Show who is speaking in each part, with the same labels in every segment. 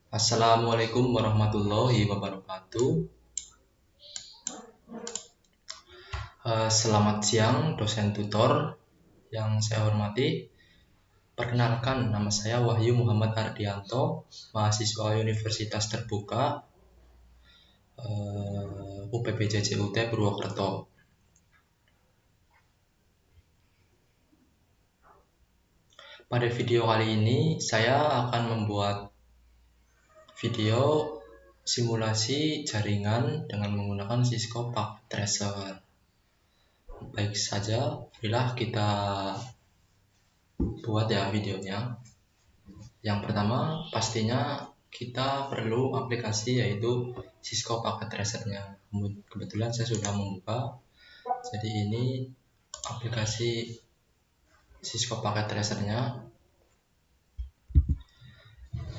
Speaker 1: Assalamualaikum warahmatullahi wabarakatuh. Selamat siang dosen tutor yang saya hormati. Perkenalkan, nama saya Wahyu Muhammad Ardianto, mahasiswa Universitas Terbuka UPPJJUT Purwokerto. Pada video kali ini saya akan membuat video simulasi jaringan dengan menggunakan Cisco Packet Tracer. Baik saja, marilah kita buat ya videonya. Yang pertama pastinya kita perlu aplikasi yaitu Cisco Packet Tracer-nya. Kebetulan saya sudah membuka. Jadi ini aplikasi Cisco Packet Tracer-nya.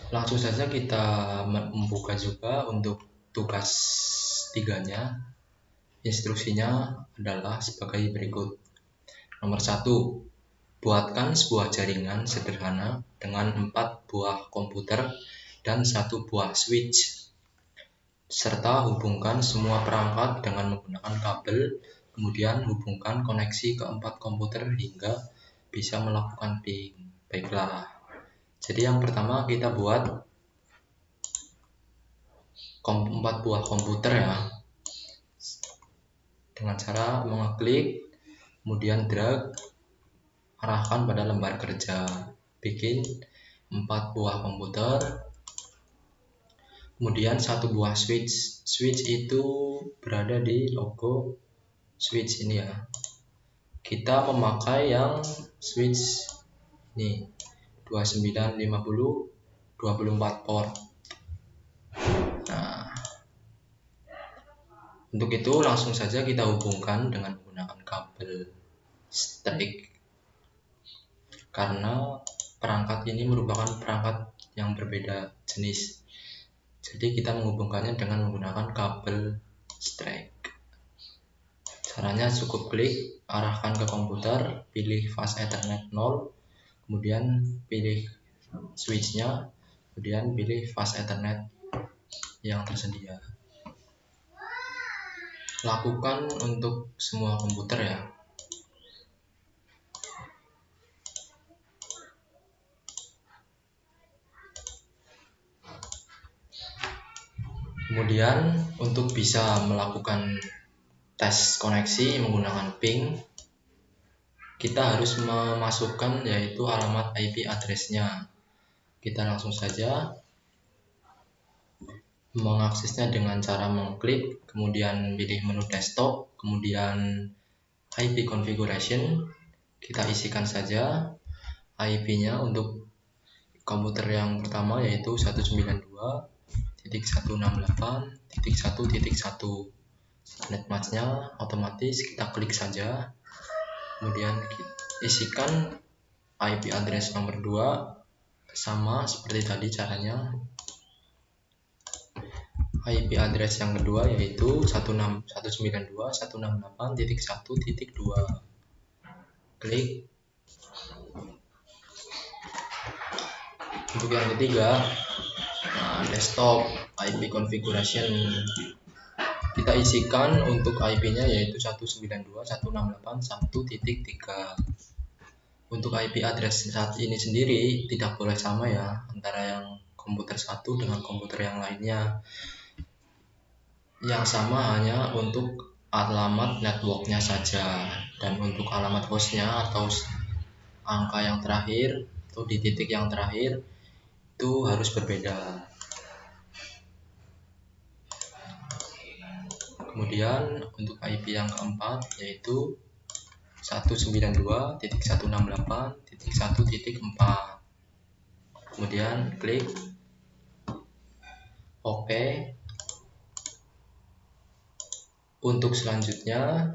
Speaker 1: Langsung saja kita membuka juga untuk tugas 3-nya. Instruksinya adalah sebagai berikut. Nomor 1, buatkan sebuah jaringan sederhana dengan 4 buah komputer dan 1 buah switch, serta hubungkan semua perangkat dengan menggunakan kabel, kemudian hubungkan koneksi ke 4 komputer hingga bisa melakukan ping. Baiklah, jadi yang pertama kita buat 4 buah komputer ya, dengan cara mengeklik, kemudian drag, arahkan pada lembar kerja, bikin 4 buah komputer, kemudian 1 buah switch. Switch itu berada di logo switch ini ya. Kita memakai yang switch nih 2950 24 port. Nah, untuk itu langsung saja kita hubungkan dengan menggunakan kabel string, karena perangkat ini merupakan perangkat yang berbeda jenis. Jadi kita menghubungkannya dengan menggunakan kabel string. Caranya cukup klik, arahkan ke komputer, pilih fast Ethernet 0, kemudian pilih switchnya, kemudian pilih fast Ethernet yang tersedia. Lakukan untuk semua komputer ya. Kemudian untuk bisa melakukan tes koneksi menggunakan ping, kita harus memasukkan yaitu alamat IP address-nya. Kita langsung saja mengaksesnya dengan cara mengklik, kemudian pilih menu desktop, kemudian IP configuration. Kita isikan saja IP-nya untuk komputer yang pertama yaitu 192.168.1.1. Netmask-nya otomatis kita klik saja, kemudian isikan IP address nomor 2 sama seperti tadi caranya. IP address yang kedua yaitu 192.168.1.2. Klik. Untuk yang ketiga, desktop IP configuration, kita isikan untuk IP-nya yaitu 192.168.1.3. Untuk IP address saat ini sendiri tidak boleh sama ya antara yang komputer satu dengan komputer yang lainnya. Yang sama hanya untuk alamat networknya saja, dan untuk alamat hostnya atau angka yang terakhir atau di titik yang terakhir itu harus berbeda. Kemudian untuk IP yang keempat yaitu 192.168.1.4. Kemudian klik OK. Untuk selanjutnya,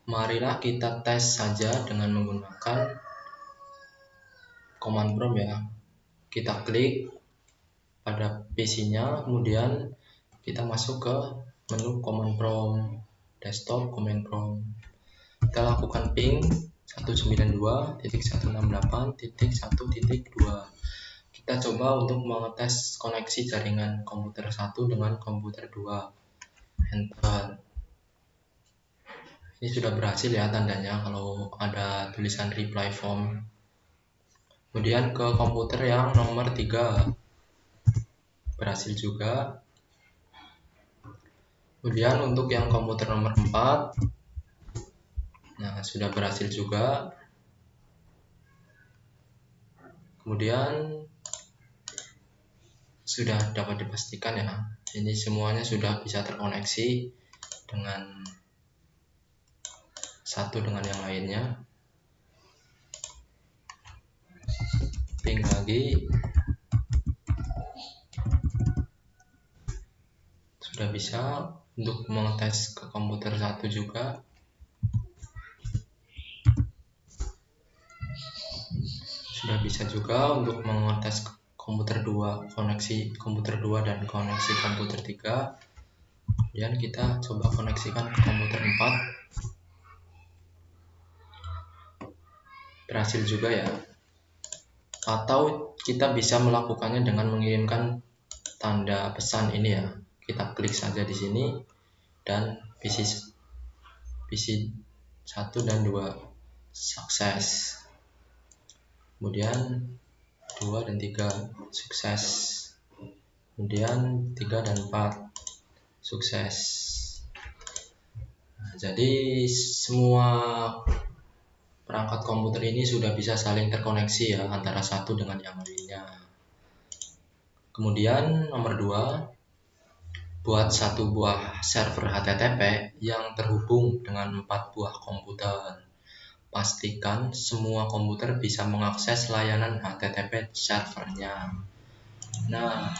Speaker 1: marilah kita tes saja dengan menggunakan command prompt ya. Kita klik pada PC-nya, kemudian kita masuk ke menu command prompt, desktop command prompt. Kita lakukan ping 192.168.1.2. kita coba untuk mengetes koneksi jaringan komputer 1 dengan komputer 2. Enter. Ini sudah berhasil ya tandanya kalau ada tulisan reply form. Kemudian ke komputer yang nomor 3. Berhasil juga. Kemudian untuk yang komputer nomor 4, nah sudah berhasil juga. Kemudian sudah dapat dipastikan ya, ini semuanya sudah bisa terkoneksi dengan satu dengan yang lainnya. Ping lagi, sudah bisa untuk mengetes ke komputer 1 juga. Sudah bisa juga untuk mengetes komputer 2, koneksi komputer 2 dan koneksi komputer 3. Kemudian kita coba koneksikan ke komputer 4. Berhasil juga ya. Atau kita bisa melakukannya dengan mengirimkan tanda pesan ini ya. Kita klik saja di sini dan PC 1 dan 2 sukses. Kemudian 2 dan 3 sukses. Kemudian 3 dan 4 sukses. Nah, jadi semua perangkat komputer ini sudah bisa saling terkoneksi ya antara satu dengan yang lainnya. Kemudian nomor 2, buat satu buah server HTTP yang terhubung dengan 4 buah komputer. Pastikan semua komputer bisa mengakses layanan HTTP servernya. Nah,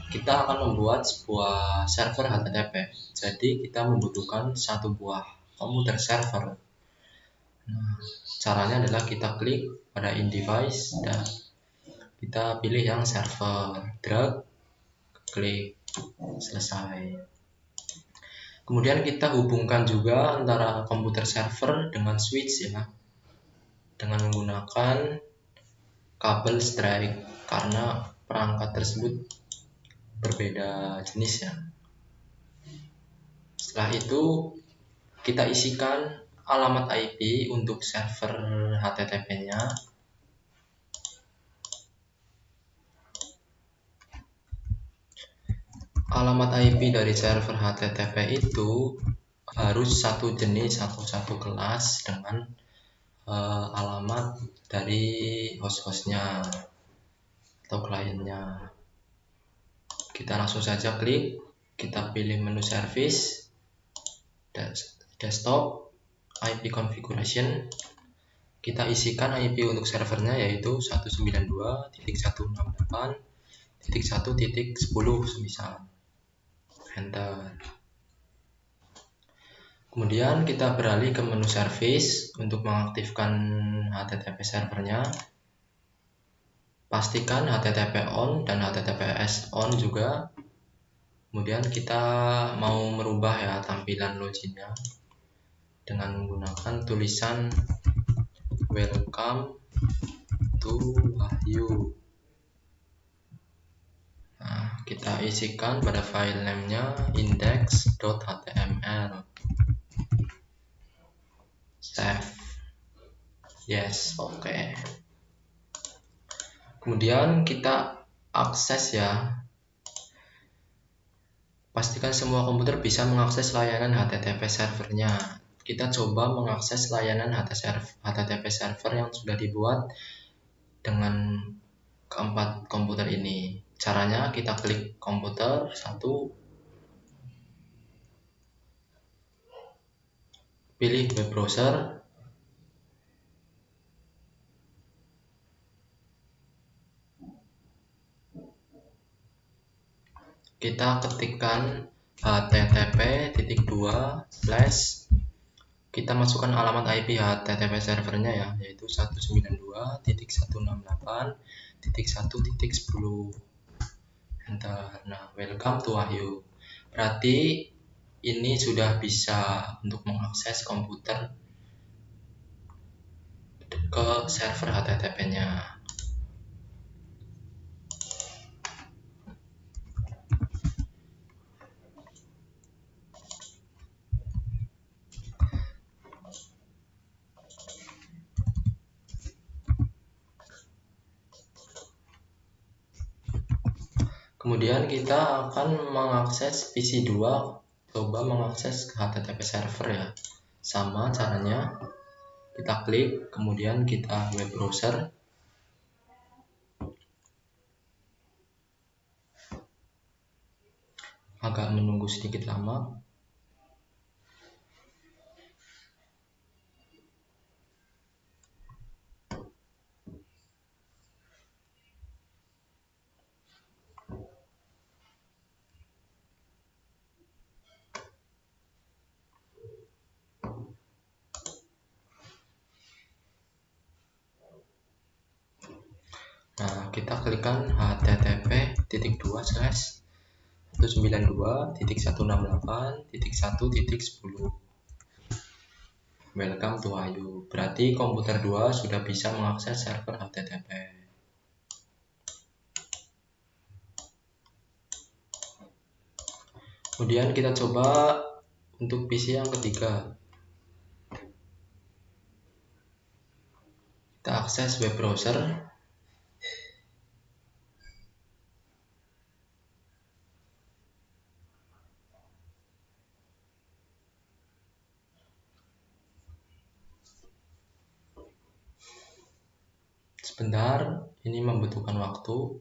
Speaker 1: kita akan membuat sebuah server HTTP. Jadi kita membutuhkan satu buah komputer server. Nah, caranya adalah kita klik pada in device dan kita pilih yang server, drag, klik, selesai. Kemudian kita hubungkan juga antara komputer server dengan switch ya, dengan menggunakan kabel strike karena perangkat tersebut berbeda jenis ya. Setelah itu kita isikan alamat IP untuk server HTTP-nya. Alamat IP dari server HTTP itu harus satu jenis atau satu kelas dengan alamat dari host-hostnya atau kliennya. Kita langsung saja klik, kita pilih menu service, desktop, IP configuration. Kita isikan IP untuk servernya yaitu 192.168.1.10 semisal. Enter. Kemudian kita beralih ke menu service untuk mengaktifkan HTTP servernya. Pastikan HTTP on dan HTTPS on juga. Kemudian kita mau merubah ya tampilan loginnya dengan menggunakan tulisan welcome to Wahyu. Nah, kita isikan pada file name-nya index.html. Save. Yes, oke. Kemudian kita akses ya. Pastikan semua komputer bisa mengakses layanan HTTP servernya. Kita coba mengakses layanan HTTP server yang sudah dibuat dengan keempat komputer ini. Caranya kita klik komputer 1, pilih web browser, kita ketikkan http:// kita masukkan alamat IP HTTP servernya ya, yaitu 192.168.1.10. Enter. Nah, welcome to Wahyu. Berarti ini sudah bisa untuk mengakses komputer ke server HTTP-nya. Kemudian kita akan mengakses PC 2, coba mengakses ke HTTP server ya. Sama caranya, kita klik, kemudian kita web browser. Agak menunggu sedikit lama. Nah, kita klikkan http://192.168.1.10. Welcome to Ayu. Berarti komputer 2 sudah bisa mengakses server HTTP. Kemudian kita coba untuk PC yang ketiga. Kita akses web browser. Sebentar, ini membutuhkan waktu.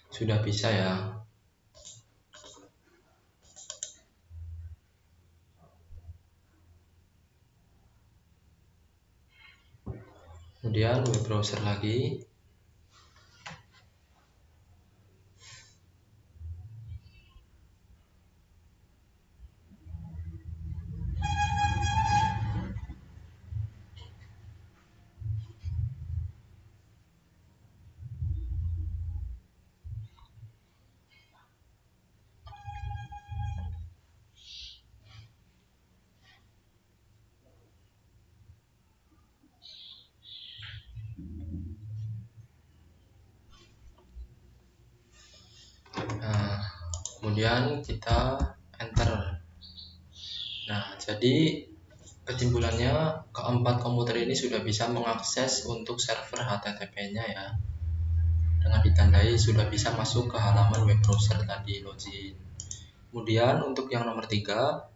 Speaker 1: Sudah bisa ya. Kemudian web browser lagi. Nah, kemudian kita enter. Nah, jadi kesimpulannya keempat komputer ini sudah bisa mengakses untuk server HTTP-nya ya. Dengan ditandai sudah bisa masuk ke halaman web browser tadi, login. Kemudian untuk yang nomor 3,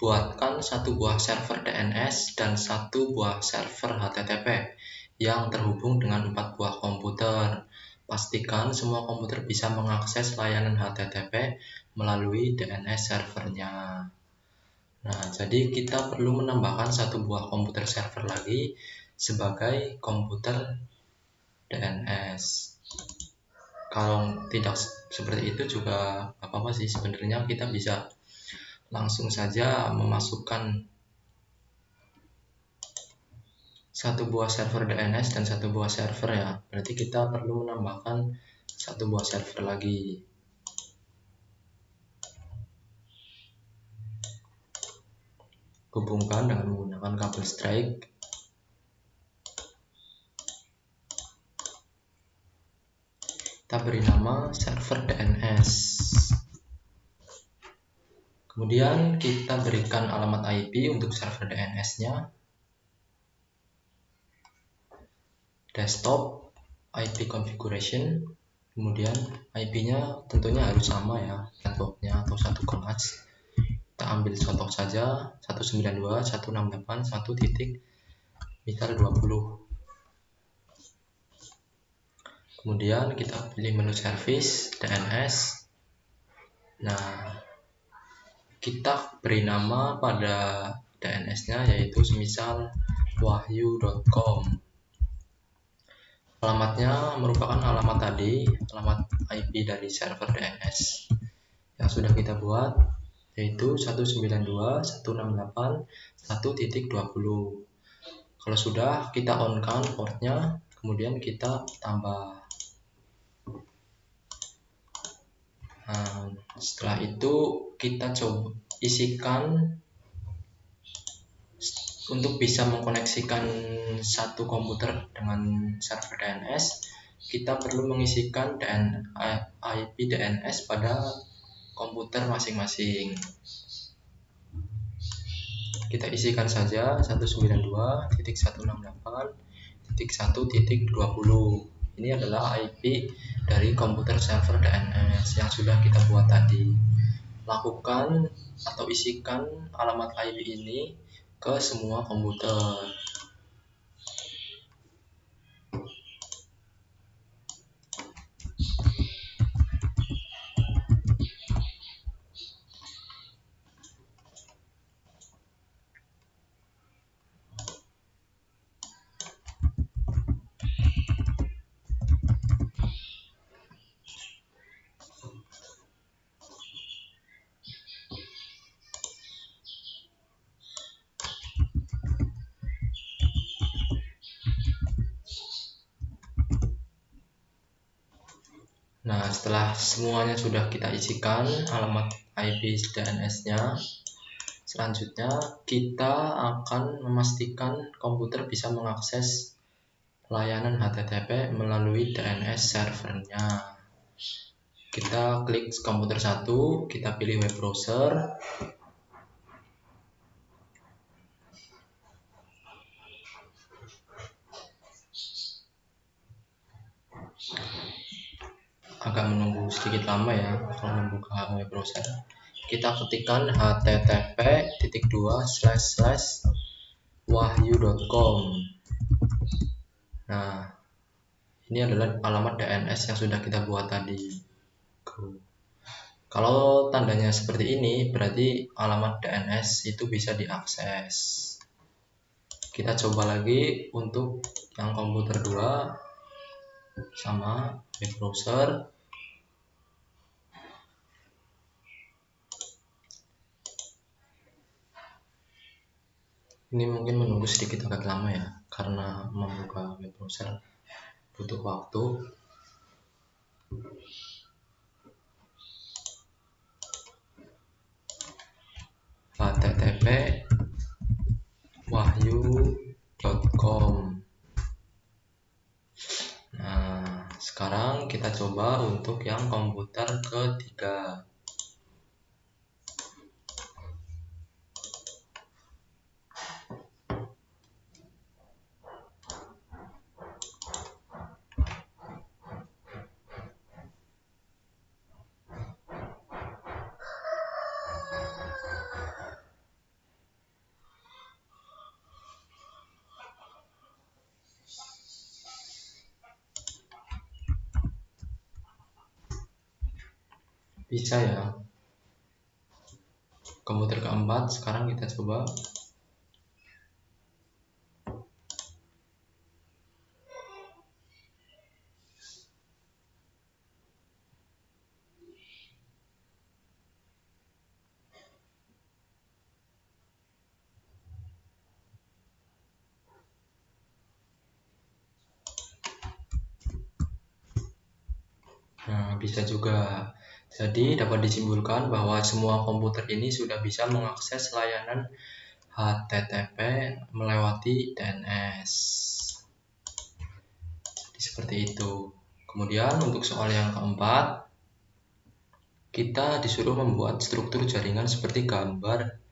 Speaker 1: buatkan satu buah server DNS dan satu buah server HTTP yang terhubung dengan 4 buah komputer. Pastikan semua komputer bisa mengakses layanan HTTP melalui DNS servernya. Nah, jadi kita perlu menambahkan satu buah komputer server lagi sebagai komputer DNS. Kalau tidak seperti itu juga apa-apa sih, sebenarnya kita bisa langsung saja memasukkan satu buah server DNS dan satu buah server ya. Berarti kita perlu menambahkan satu buah server lagi. Hubungkan dengan menggunakan kabel strike. Kita beri nama server DNS. Kemudian kita berikan alamat IP untuk server DNS-nya. Desktop IP configuration. Kemudian IP-nya tentunya harus sama ya, network-nya atau satu kelas. Kita ambil contoh saja 192.168.1.20. Kemudian kita pilih menu service DNS. Nah, kita beri nama pada DNS-nya yaitu semisal wahyu.com. Alamatnya merupakan alamat tadi, alamat IP dari server DNS yang sudah kita buat, yaitu 192.168.1.20. Kalau sudah, kita on-kan portnya, kemudian kita tambah. Nah, setelah itu kita coba isikan untuk bisa mengkoneksikan satu komputer dengan server DNS. kita perlu mengisikan IP DNS pada komputer masing-masing. Kita isikan saja 192.168.1.20. Ini adalah IP dari komputer server DNS yang sudah kita buat tadi. Lakukan atau isikan alamat IP ini ke semua komputer. Nah, setelah semuanya sudah kita isikan alamat IP DNS-nya, selanjutnya kita akan memastikan komputer bisa mengakses layanan HTTP melalui DNS servernya. Kita klik komputer 1, kita pilih web browser. Agak menunggu sedikit lama ya kalau membuka web browser. Kita ketikkan http://wahyu.com. Nah, ini adalah alamat DNS yang sudah kita buat tadi. Kalau tandanya seperti ini, berarti alamat DNS itu bisa diakses. Kita coba lagi untuk yang komputer 2 sama web browser. Ini mungkin menunggu sedikit agak lama ya, karena membuka web browser butuh waktu. http://wahyu.com. Nah, sekarang kita coba untuk yang komputer ketiga. Bisa ya. Komputer keempat, sekarang kita coba. Nah, bisa juga. Jadi dapat disimpulkan bahwa semua komputer ini sudah bisa mengakses layanan HTTP melewati DNS. Jadi seperti itu. Kemudian untuk soal yang keempat, kita disuruh membuat struktur jaringan seperti gambar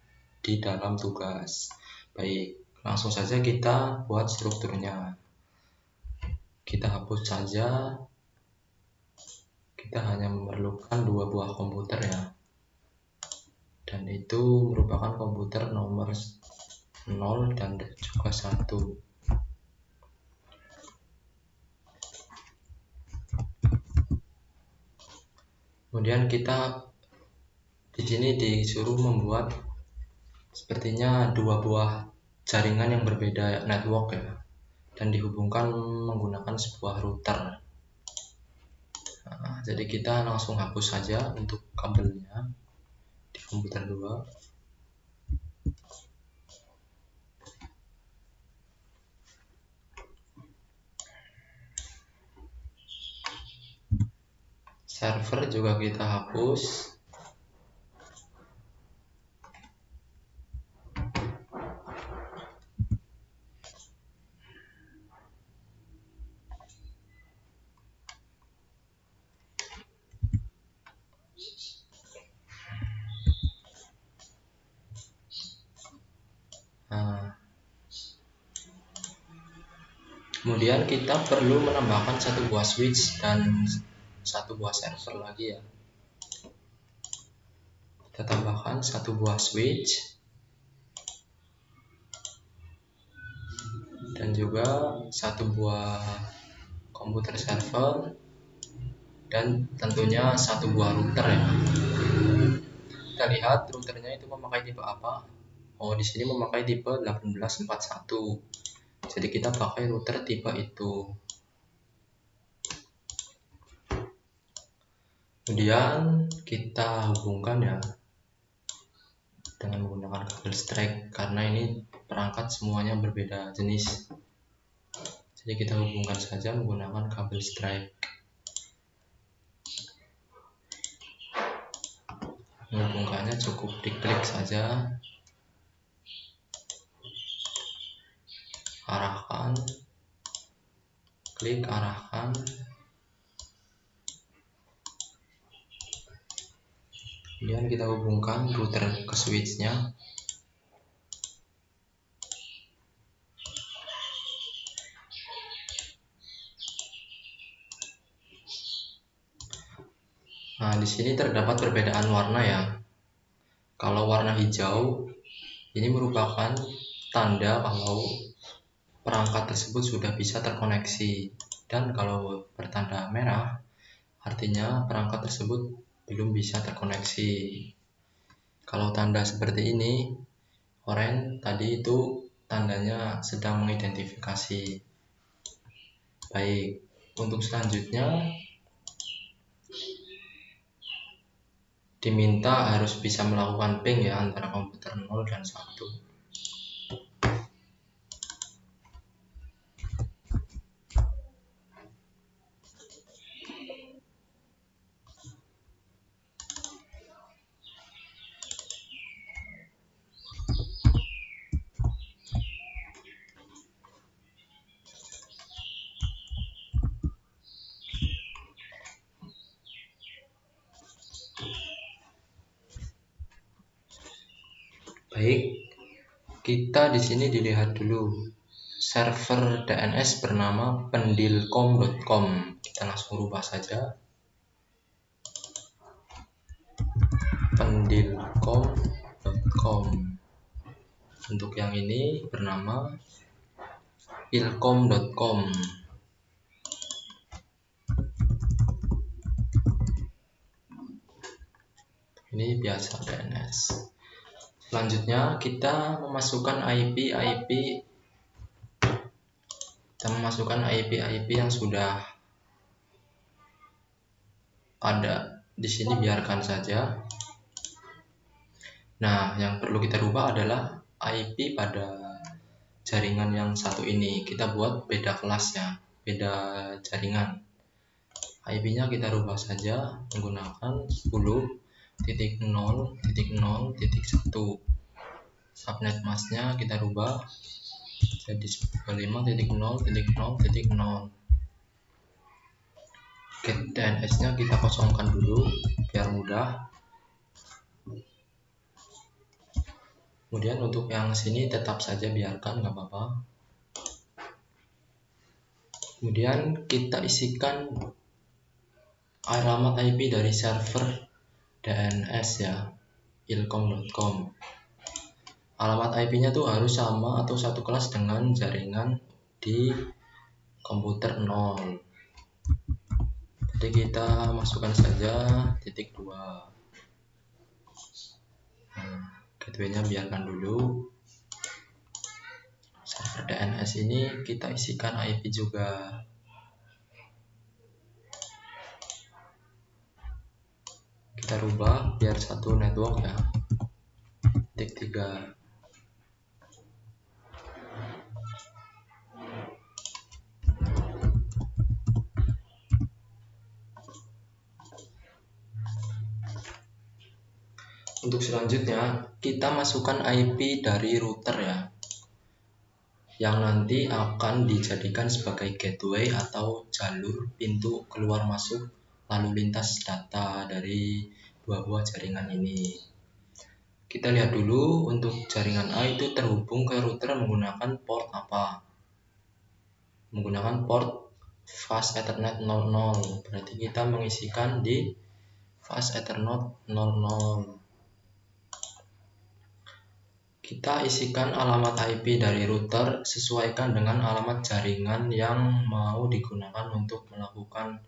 Speaker 1: di dalam tugas. Baik, langsung saja kita buat strukturnya. Kita hapus saja. Kita hanya memerlukan 2 buah komputer ya, dan itu merupakan komputer nomor 0 dan juga 1. Kemudian kita di sini disuruh membuat sepertinya 2 buah jaringan yang berbeda network ya, dan dihubungkan menggunakan sebuah router. Nah, jadi kita langsung hapus saja untuk kabelnya di komputer 2. Server juga kita hapus. Kemudian kita perlu menambahkan satu buah switch dan satu buah server lagi ya. Kita tambahkan satu buah switch dan juga satu buah komputer server dan tentunya satu buah router ya. Kita lihat routernya itu memakai tipe apa. Oh, di sini memakai tipe 1841. Jadi kita pakai router tipe itu. Kemudian kita hubungkan ya dengan menggunakan kabel strike, karena ini perangkat semuanya berbeda jenis. Jadi kita hubungkan saja menggunakan kabel strike. Menghubungkannya cukup diklik saja, arahkan, klik, arahkan. Kemudian kita hubungkan router ke switchnya. Nah, di sini terdapat perbedaan warna ya. Kalau warna hijau ini merupakan tanda kalau perangkat tersebut sudah bisa terkoneksi, dan kalau bertanda merah artinya perangkat tersebut belum bisa terkoneksi. Kalau tanda seperti ini oranye tadi itu tandanya sedang mengidentifikasi. Baik, untuk selanjutnya diminta harus bisa melakukan ping ya antara komputer 0 dan 1. Baik, kita di sini dilihat dulu server DNS bernama pendilcom.com. Kita langsung rubah saja, pendilcom.com. Untuk yang ini bernama ilcom.com. Ini biasa DNS. Selanjutnya kita memasukkan IP yang sudah ada di sini, biarkan saja. Nah, yang perlu kita rubah adalah IP pada jaringan yang satu ini. Kita buat beda kelasnya, beda jaringan. IP-nya kita rubah saja menggunakan 10.0.0.1. Subnet masknya kita rubah jadi 95.0.0.0. Get DNS-nya kita kosongkan dulu biar mudah. Kemudian untuk yang sini tetap saja biarkan, nggak apa-apa. Kemudian kita isikan alamat IP dari server DNS ya, ilcom.com. Alamat IP-nya tuh harus sama atau satu kelas dengan jaringan di komputer 0. Jadi kita masukkan saja .2. Gateway-nya biarkan dulu. Server DNS ini kita isikan IP juga. Kita rubah biar satu network ya. .3. Untuk selanjutnya kita masukkan IP dari router ya, yang nanti akan dijadikan sebagai gateway atau jalur pintu keluar masuk lalu lintas data dari dua buah jaringan ini. Kita lihat dulu untuk jaringan A itu terhubung ke router menggunakan port apa. menggunakan port fast Ethernet 00. Berarti kita mengisikan di fast Ethernet 00. Kita isikan alamat IP dari router sesuaikan dengan alamat jaringan yang mau digunakan untuk melakukan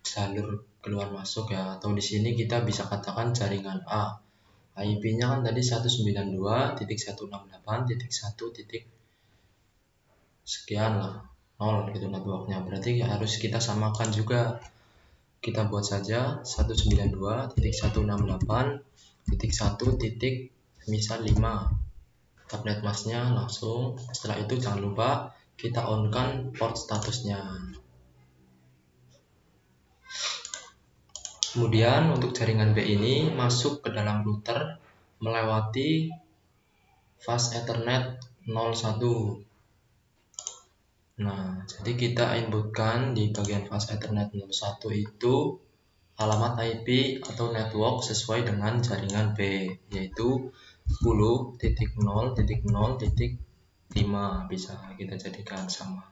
Speaker 1: jalur keluar masuk ya, atau di sini kita bisa katakan jaringan A. IP-nya kan tadi 192.168.1. sekian lah, 0 gitu networknya. Berarti harus kita samakan juga. Kita buat saja 192.168.1. misal 5 tablet masnya langsung. Setelah itu jangan lupa kita on kan port statusnya. Kemudian untuk jaringan B ini masuk ke dalam router melewati fast Ethernet 01. Nah, jadi kita inputkan di bagian fast Ethernet 01 itu alamat IP atau network sesuai dengan jaringan B, yaitu 10.0.0.5 bisa kita jadikan sama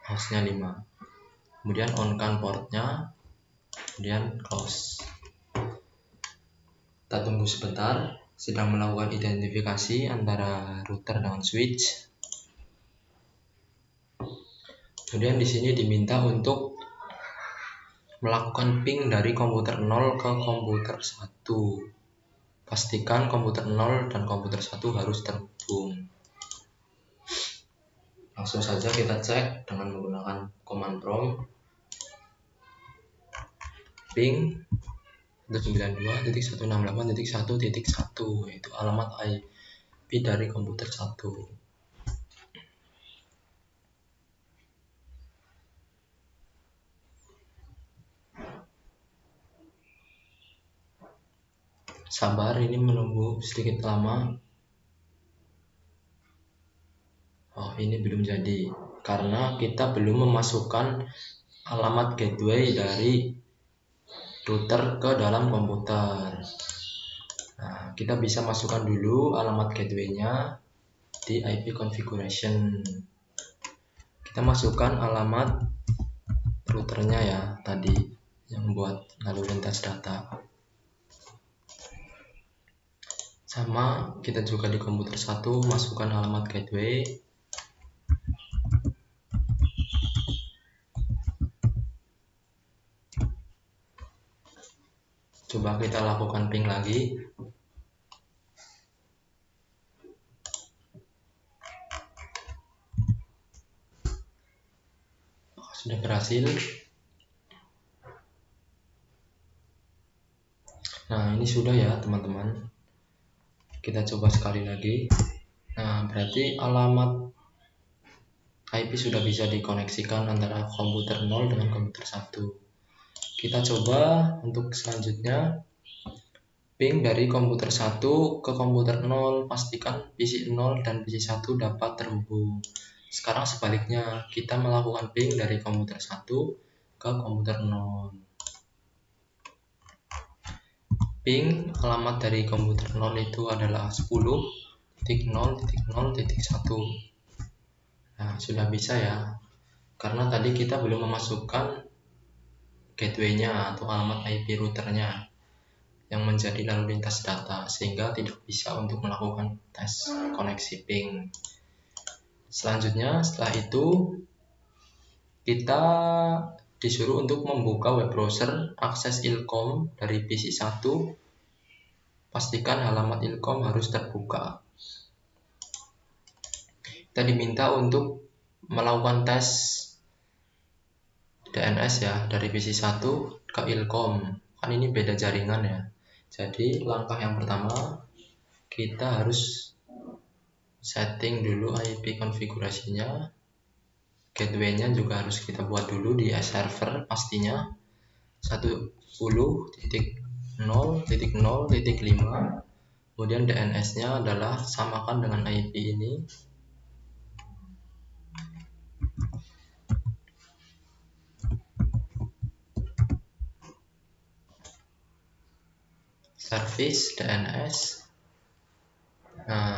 Speaker 1: hostnya 5. Kemudian on kan portnya, kemudian close. Kita tunggu sebentar, sedang melakukan identifikasi antara router dengan switch. Kemudian di sini diminta untuk melakukan ping dari komputer 0 ke komputer 1. Pastikan komputer 0 dan komputer 1 harus terhubung. Langsung saja kita cek dengan menggunakan command prompt ping 192.168.1.1, yaitu alamat IP dari komputer 1. Sabar, ini menunggu sedikit lama. Oh, ini belum jadi karena kita belum memasukkan alamat gateway dari router ke dalam komputer. Nah, kita bisa masukkan dulu alamat gateway-nya di IP configuration. Kita masukkan alamat routernya ya tadi yang buat lalu lintas data. Sama kita juga di komputer 1 masukkan alamat gateway. Coba kita lakukan ping lagi. Sudah berhasil. Nah, ini sudah ya teman-teman. Kita coba sekali lagi. Nah, berarti alamat IP sudah bisa dikoneksikan antara komputer 0 dengan komputer 1. Kita coba untuk selanjutnya ping dari komputer 1 ke komputer 0, pastikan PC 0 dan PC 1 dapat terhubung. Sekarang sebaliknya, kita melakukan ping dari komputer 1 ke komputer 0. Ping alamat dari komputer 0 itu adalah 10.0.0.1. Nah, sudah bisa ya. Karena tadi kita belum memasukkan gateway-nya atau alamat IP routernya yang menjadi lalu lintas data, sehingga tidak bisa untuk melakukan tes koneksi ping. Selanjutnya, setelah itu kita disuruh untuk membuka web browser akses ilkom dari PC 1. Pastikan halaman ilkom harus terbuka. Kita diminta untuk melakukan tes DNS ya dari PC 1 ke ilkom. Kan ini beda jaringan ya. Jadi langkah yang pertama kita harus setting dulu IP konfigurasinya. Gateway-nya juga harus kita buat dulu di server pastinya 10.0.0.5. Kemudian DNS-nya adalah samakan dengan IP ini. Service DNS. Nah,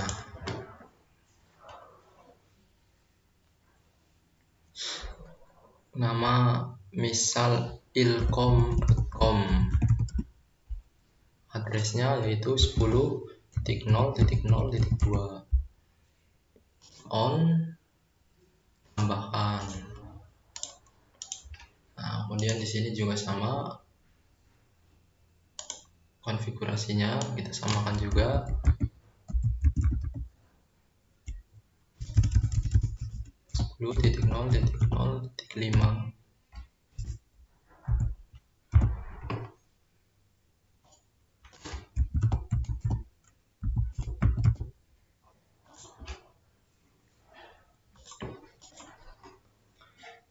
Speaker 1: nama misal ilkom.com, addressnya yaitu 10.0.0.2 on tambahan. Nah, kemudian di sini juga sama konfigurasinya, kita samakan juga. .0.0.5.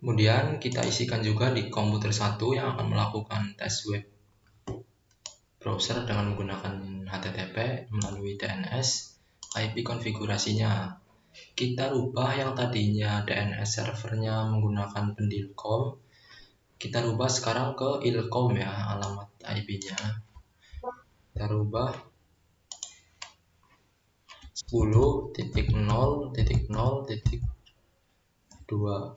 Speaker 1: Kemudian kita isikan juga di komputer 1 yang akan melakukan tes web browser dengan menggunakan HTTP melalui DNS. IP konfigurasinya kita rubah, yang tadinya DNS servernya menggunakan pendilkom, kita rubah sekarang ke ilkom ya, alamat IP-nya kita rubah 10.0.0.2.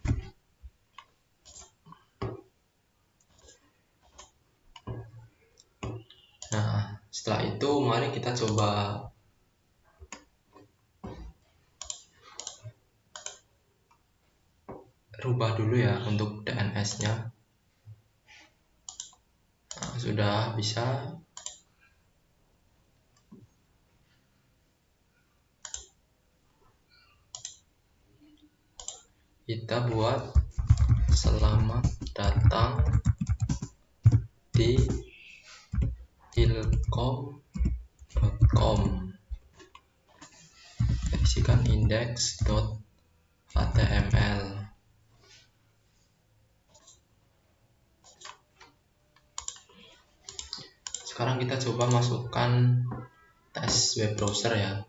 Speaker 1: Nah, setelah itu mari kita coba rubah dulu ya untuk DNS-nya. Nah, sudah bisa. Kita buat selamat datang di ilkom.com. Kita isikan index.html. Sekarang kita coba masukkan tes web browser ya.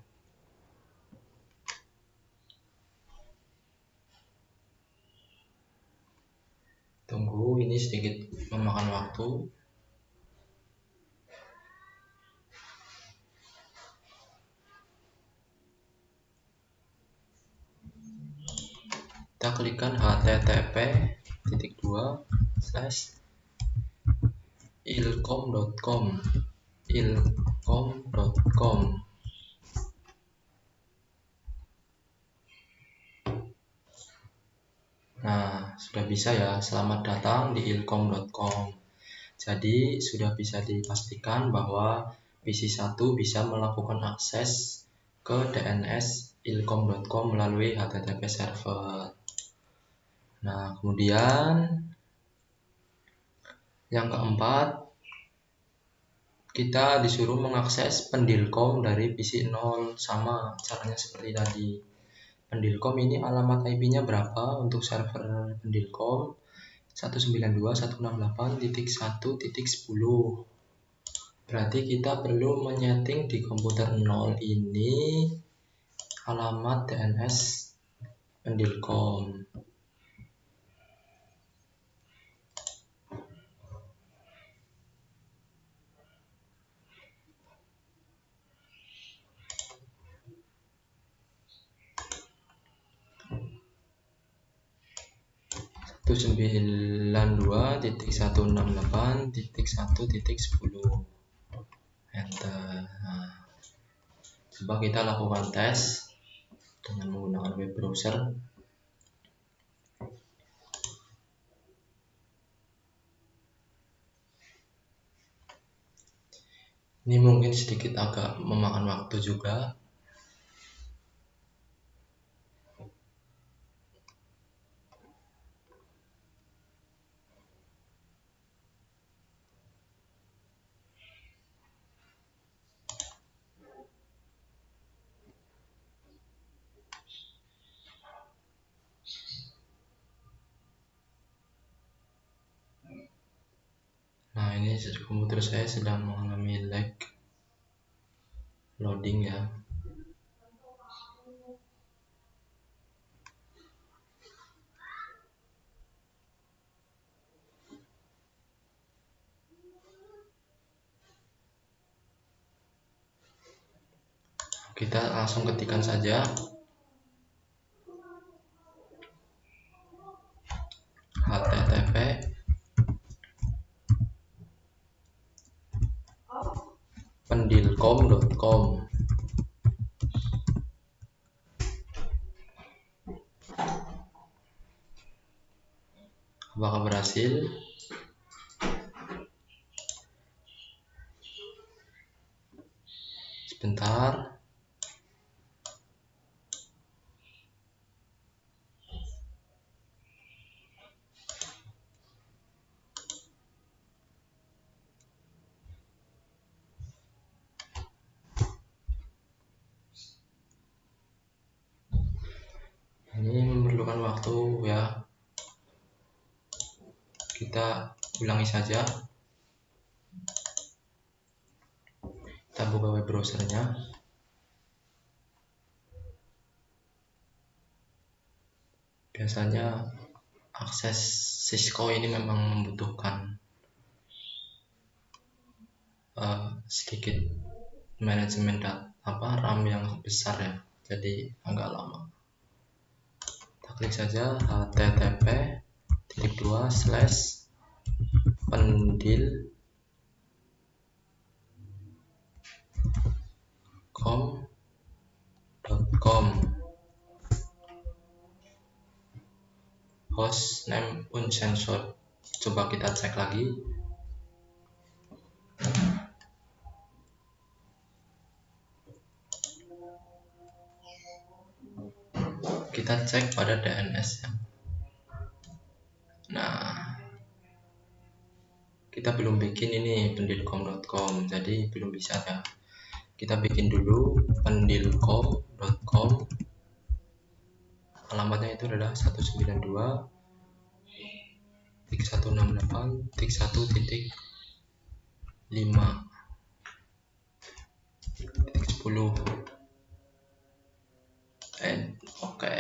Speaker 1: Tunggu, ini sedikit memakan waktu. Kita klikkan http://ilkom.com. Nah, sudah bisa ya, selamat datang di ilkom.com. Jadi sudah bisa dipastikan bahwa PC1 bisa melakukan akses ke DNS ilkom.com melalui HTTP server. Nah, kemudian yang keempat, kita disuruh mengakses pendilkom dari PC 0. Sama caranya seperti tadi. Pendilkom ini alamat IP-nya berapa untuk server pendilkom? 192.168.1.10. Berarti kita perlu menyeting di komputer 0 ini alamat DNS pendilkom. .192.168.1.10. Enter. Nah, coba kita lakukan tes dengan menggunakan web browser. Ini mungkin sedikit agak memakan waktu juga. Nah, ini komputer saya sedang mengalami lag loading ya. Kita langsung ketikkan saja pendilkom.com. Apakah berhasil? Sebentar. Ini memerlukan waktu ya. Kita ulangi saja. Kita buka web browsernya. Biasanya akses Cisco ini memang membutuhkan sedikit manajemen RAM yang besar ya, jadi agak lama. Kita klik saja http://pendilkom.com. Host name uncensored. Coba kita cek lagi. Kita cek pada DNS ya. Nah, kita belum bikin ini pendilkom.com, jadi belum bisa ya. Kita bikin dulu pendilkom.com. Alamatnya itu adalah 192.168.5.10. Oke.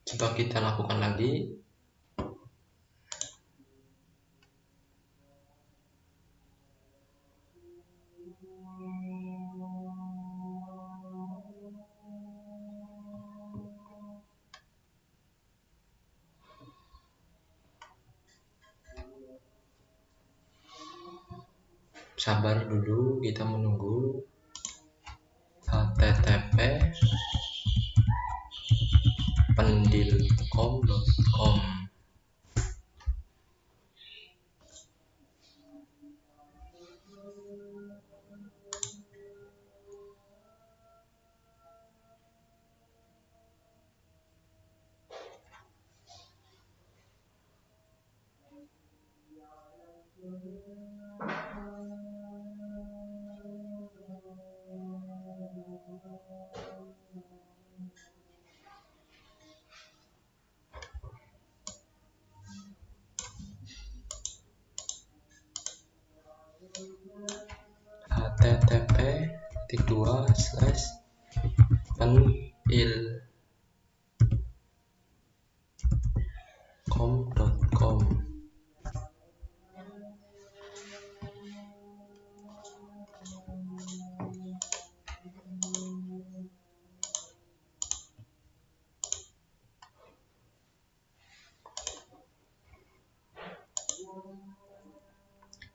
Speaker 1: Coba kita lakukan lagi. Sabar dulu, kita menunggu. http://pendilkom.com. http://pendilkom.com.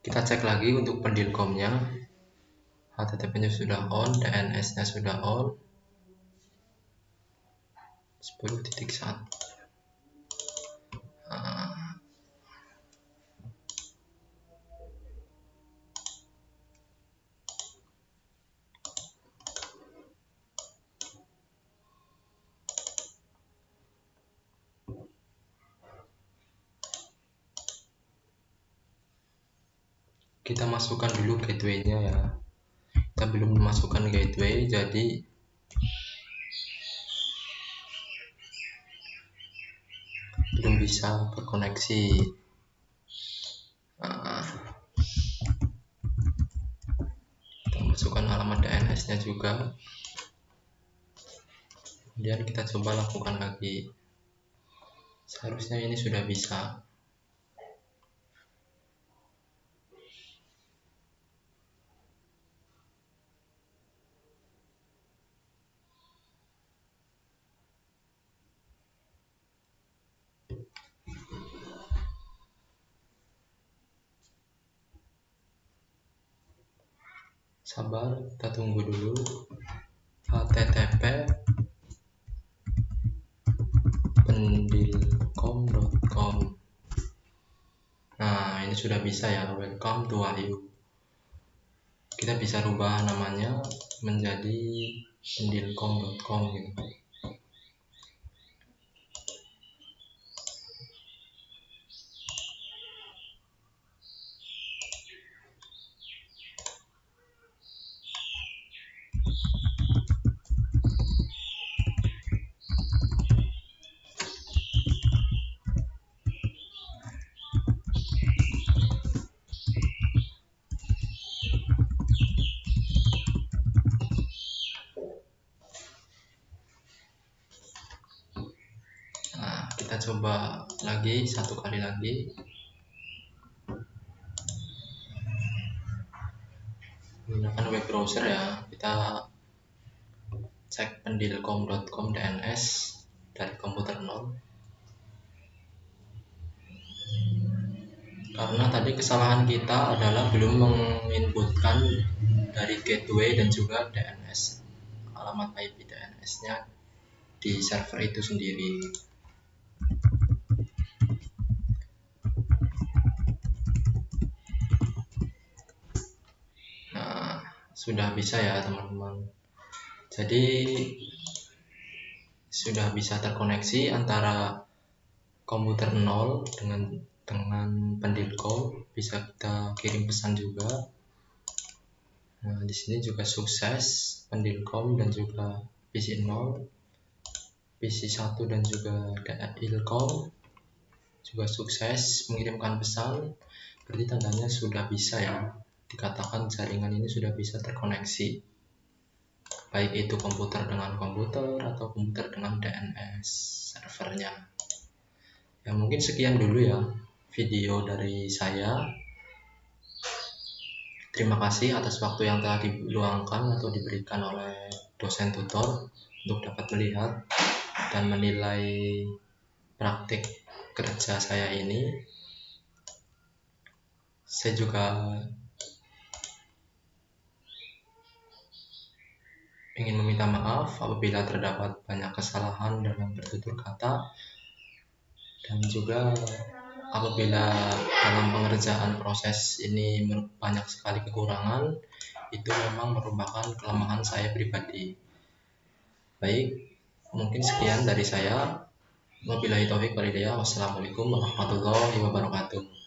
Speaker 1: Kita cek lagi untuk pendilkomnya. HTTP-nya sudah on, DNS-nya sudah on. 10.1. Kita masukkan dulu gateway-nya ya. Kita belum memasukkan gateway, jadi belum bisa berkoneksi. Kita masukkan alamat DNS-nya juga. Kemudian kita coba lakukan lagi. Seharusnya ini sudah bisa. Sabar, kita tunggu dulu. http pendilkom.com. Nah, ini sudah bisa ya. Welcome to Wahyu. Kita bisa rubah namanya menjadi pendilkom.com gitu. Nah, kita coba lagi satu kali lagi. Menggunakan web browser ya, kita cek pendilkom.com DNS dari komputer 0. Karena tadi kesalahan kita adalah belum menginputkan dari gateway dan juga DNS, alamat IP DNS-nya di server itu sendiri. Nah, sudah bisa ya teman-teman. Jadi sudah bisa terkoneksi antara komputer 0 dengan pendilkom, bisa kita kirim pesan juga. Nah, di sini juga sukses pendilkom dan juga PC 0, PC 1 dan juga ilkom juga sukses mengirimkan pesan. Berarti tandanya sudah bisa ya, dikatakan jaringan ini sudah bisa terkoneksi, baik itu komputer dengan komputer atau komputer dengan DNS servernya. Ya mungkin sekian dulu ya video dari saya. Terima kasih atas waktu yang telah diluangkan atau diberikan oleh dosen tutor untuk dapat melihat dan menilai praktik kerja saya ini. Saya juga ingin meminta maaf apabila terdapat banyak kesalahan dalam bertutur kata, dan juga apabila dalam pengerjaan proses ini banyak sekali kekurangan, itu memang merupakan kelemahan saya pribadi. Baik, mungkin sekian dari saya. Wabillahi taufiq wal hidayah. Wassalamualaikum warahmatullahi wabarakatuh.